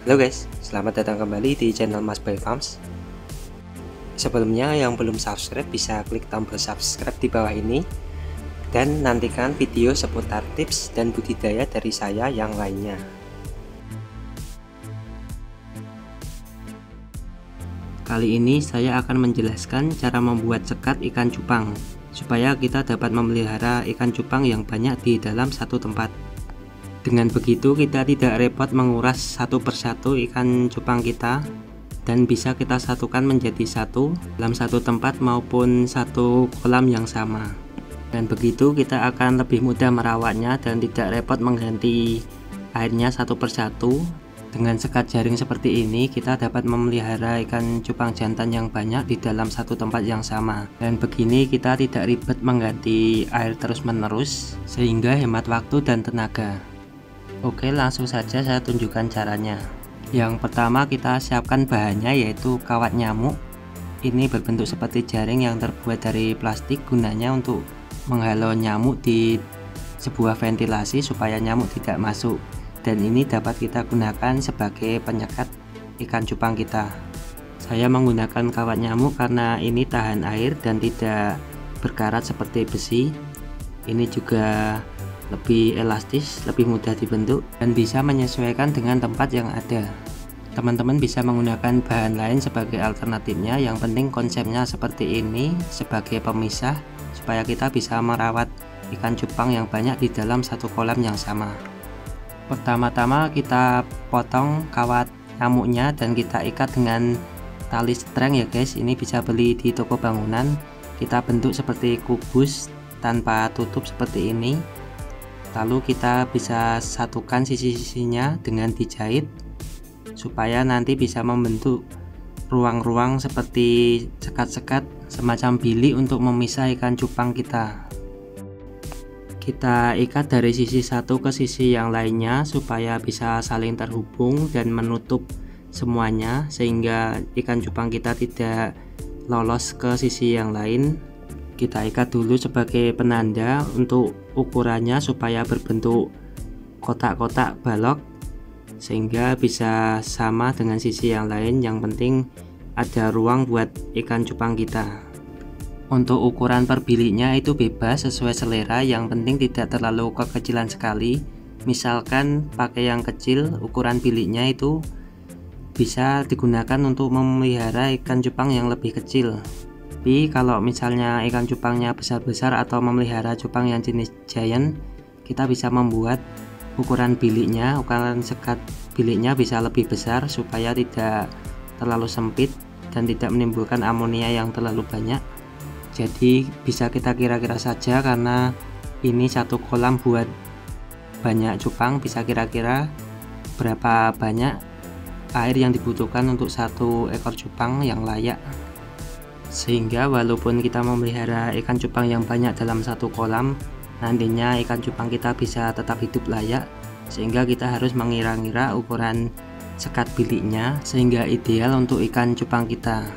Halo guys, selamat datang kembali di channel Mas Boy Farms. Sebelumnya yang belum subscribe bisa klik tombol subscribe di bawah ini dan nantikan video seputar tips dan budidaya dari saya yang lainnya. Kali ini saya akan menjelaskan cara membuat sekat ikan cupang supaya kita dapat memelihara ikan cupang yang banyak di dalam satu tempat. Dengan begitu kita tidak repot menguras satu persatu ikan cupang kita dan bisa kita satukan menjadi satu dalam satu tempat maupun satu kolam yang sama. Dan begitu kita akan lebih mudah merawatnya dan tidak repot mengganti airnya satu persatu. Dengan sekat jaring seperti ini kita dapat memelihara ikan cupang jantan yang banyak di dalam satu tempat yang sama. Dan begini kita tidak ribet mengganti air terus menerus sehingga hemat waktu dan tenaga. Oke, langsung saja saya tunjukkan caranya. Yang pertama kita siapkan bahannya yaitu kawat nyamuk. Ini berbentuk seperti jaring yang terbuat dari plastik, gunanya untuk menghalau nyamuk di sebuah ventilasi supaya nyamuk tidak masuk. Dan ini dapat kita gunakan sebagai penyekat ikan cupang kita. Saya menggunakan kawat nyamuk karena ini tahan air dan tidak berkarat seperti besi. Ini juga lebih elastis, lebih mudah dibentuk, dan bisa menyesuaikan dengan tempat yang ada. Teman-teman bisa menggunakan bahan lain sebagai alternatifnya, yang penting konsepnya seperti ini sebagai pemisah supaya kita bisa merawat ikan cupang yang banyak di dalam satu kolam yang sama. Pertama-tama kita potong kawat nyamuknya dan kita ikat dengan tali streng ya guys. Ini bisa beli di toko bangunan. Kita bentuk seperti kubus tanpa tutup seperti ini. Lalu kita bisa satukan sisi-sisinya dengan dijahit supaya nanti bisa membentuk ruang-ruang seperti sekat-sekat semacam bilik untuk memisah ikan cupang kita. Kita ikat dari sisi satu ke sisi yang lainnya supaya bisa saling terhubung dan menutup semuanya sehingga ikan cupang kita tidak lolos ke sisi yang lain. Kita ikat dulu sebagai penanda untuk ukurannya supaya berbentuk kotak-kotak balok sehingga bisa sama dengan sisi yang lain. Yang penting ada ruang buat ikan cupang kita. Untuk ukuran per biliknya itu bebas sesuai selera, yang penting tidak terlalu kekecilan sekali. Misalkan pakai yang kecil, ukuran biliknya itu bisa digunakan untuk memelihara ikan cupang yang lebih kecil. Tapi kalau misalnya ikan cupangnya besar-besar atau memelihara cupang yang jenis giant, kita bisa membuat ukuran biliknya, ukuran sekat biliknya bisa lebih besar supaya tidak terlalu sempit dan tidak menimbulkan amonia yang terlalu banyak. Jadi bisa kita kira-kira saja karena ini satu kolam buat banyak cupang, bisa kira-kira berapa banyak air yang dibutuhkan untuk satu ekor cupang yang layak. Sehingga walaupun kita memelihara ikan cupang yang banyak dalam satu kolam, nantinya ikan cupang kita bisa tetap hidup layak, sehingga kita harus mengira-ngira ukuran sekat biliknya sehingga ideal untuk ikan cupang kita.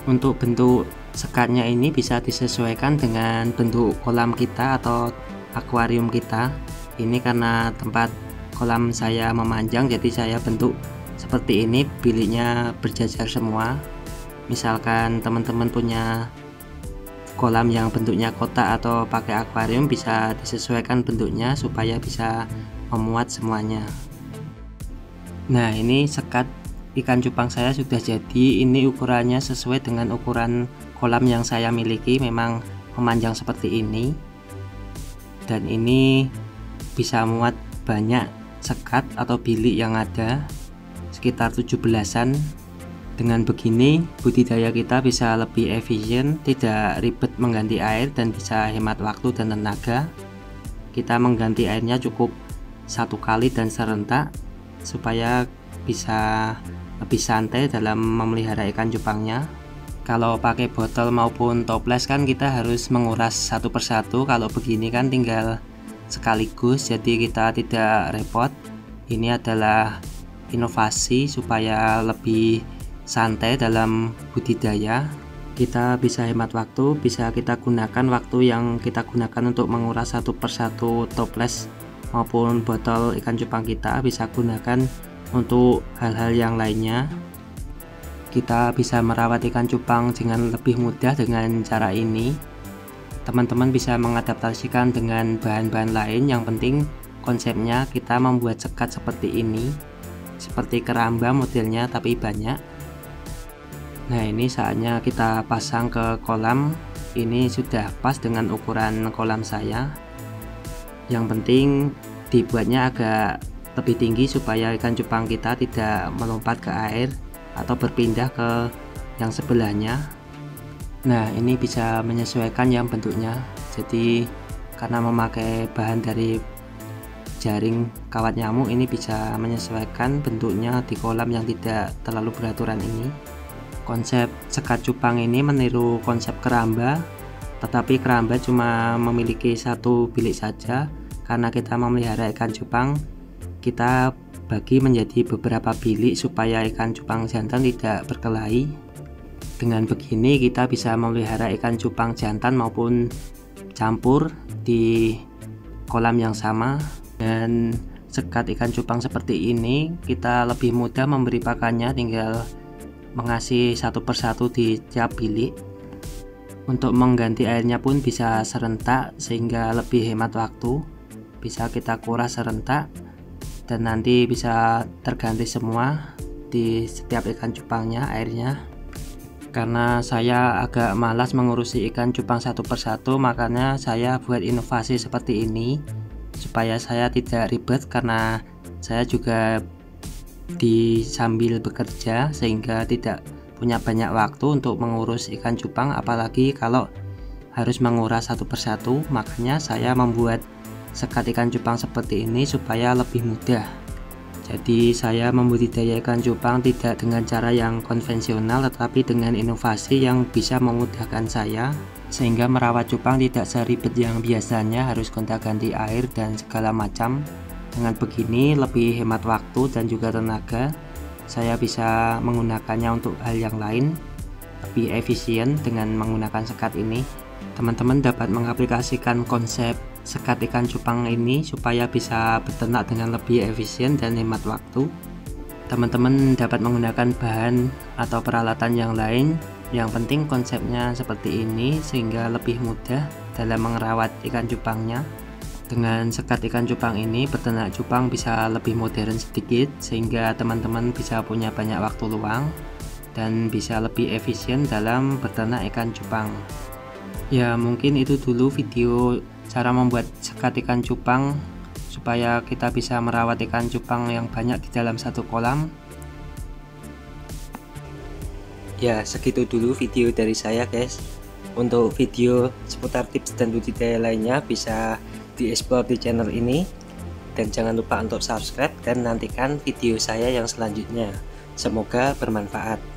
Untuk bentuk sekatnya ini bisa disesuaikan dengan bentuk kolam kita atau akuarium kita. Ini karena tempat kolam saya memanjang, jadi saya bentuk seperti ini, biliknya berjajar semua. Misalkan teman-teman punya kolam yang bentuknya kotak atau pakai akuarium, bisa disesuaikan bentuknya supaya bisa memuat semuanya. Nah, ini sekat ikan cupang saya sudah jadi. Ini ukurannya sesuai dengan ukuran kolam yang saya miliki, memang memanjang seperti ini. Dan ini bisa muat banyak sekat atau bilik yang ada, sekitar 17-an. Dengan begini budidaya kita bisa lebih efisien, tidak ribet mengganti air dan bisa hemat waktu dan tenaga. Kita mengganti airnya cukup satu kali dan serentak supaya bisa lebih santai dalam memelihara ikan cupangnya. Kalau pakai botol maupun toples kan kita harus menguras satu persatu. Kalau begini kan tinggal sekaligus, jadi kita tidak repot. Ini adalah inovasi supaya lebih santai dalam budidaya. Kita bisa hemat waktu, bisa kita gunakan waktu yang kita gunakan untuk menguras satu persatu toples maupun botol ikan cupang kita, bisa gunakan Untuk hal-hal yang lainnya, kita bisa merawat ikan cupang dengan lebih mudah dengan cara ini. Teman-teman bisa mengadaptasikan dengan bahan-bahan lain, yang penting konsepnya kita membuat sekat seperti ini, seperti keramba modelnya tapi banyak. Nah, ini saatnya kita pasang ke kolam. Ini sudah pas dengan ukuran kolam saya. Yang penting dibuatnya agak lebih tinggi supaya ikan cupang kita tidak melompat ke air atau berpindah ke yang sebelahnya. Nah, ini bisa menyesuaikan yang bentuknya. Jadi karena memakai bahan dari jaring kawat nyamuk, ini bisa menyesuaikan bentuknya di kolam yang tidak terlalu beraturan ini. Konsep sekat cupang ini meniru konsep keramba, tetapi keramba cuma memiliki satu bilik saja. Karena kita memelihara ikan cupang, kita bagi menjadi beberapa bilik supaya ikan cupang jantan tidak berkelahi. Dengan begini kita bisa memelihara ikan cupang jantan maupun campur di kolam yang sama. Dan sekat ikan cupang seperti ini kita lebih mudah memberi pakannya, tinggal mengasih satu persatu di tiap bilik. Untuk mengganti airnya pun bisa serentak sehingga lebih hemat waktu. Bisa kita kuras serentak dan nanti bisa terganti semua di setiap ikan cupangnya airnya. Karena saya agak malas mengurusi ikan cupang satu persatu, makanya saya buat inovasi seperti ini supaya saya tidak ribet, karena saya juga sambil bekerja sehingga tidak punya banyak waktu untuk mengurus ikan cupang, apalagi kalau harus menguras satu persatu. Makanya saya membuat sekat ikan cupang seperti ini supaya lebih mudah. Jadi saya membudidaya ikan cupang tidak dengan cara yang konvensional, tetapi dengan inovasi yang bisa memudahkan saya, sehingga merawat cupang tidak seribet yang biasanya harus gonta-ganti air dan segala macam. Dengan begini lebih hemat waktu dan juga tenaga. Saya bisa menggunakannya untuk hal yang lain, lebih efisien dengan menggunakan sekat ini. Teman-teman dapat mengaplikasikan konsep sekat ikan cupang ini supaya bisa beternak dengan lebih efisien dan hemat waktu. Teman-teman dapat menggunakan bahan atau peralatan yang lain, yang penting konsepnya seperti ini sehingga lebih mudah dalam merawat ikan cupangnya. Dengan sekat ikan cupang ini, beternak cupang bisa lebih modern sedikit sehingga teman-teman bisa punya banyak waktu luang dan bisa lebih efisien dalam beternak ikan cupang. Ya, mungkin itu dulu video cara membuat sekat ikan cupang supaya kita bisa merawat ikan cupang yang banyak di dalam satu kolam. Ya, segitu dulu video dari saya guys. Untuk video seputar tips dan budidaya lainnya bisa dieksplor di channel ini, dan jangan lupa untuk subscribe dan nantikan video saya yang selanjutnya. Semoga bermanfaat.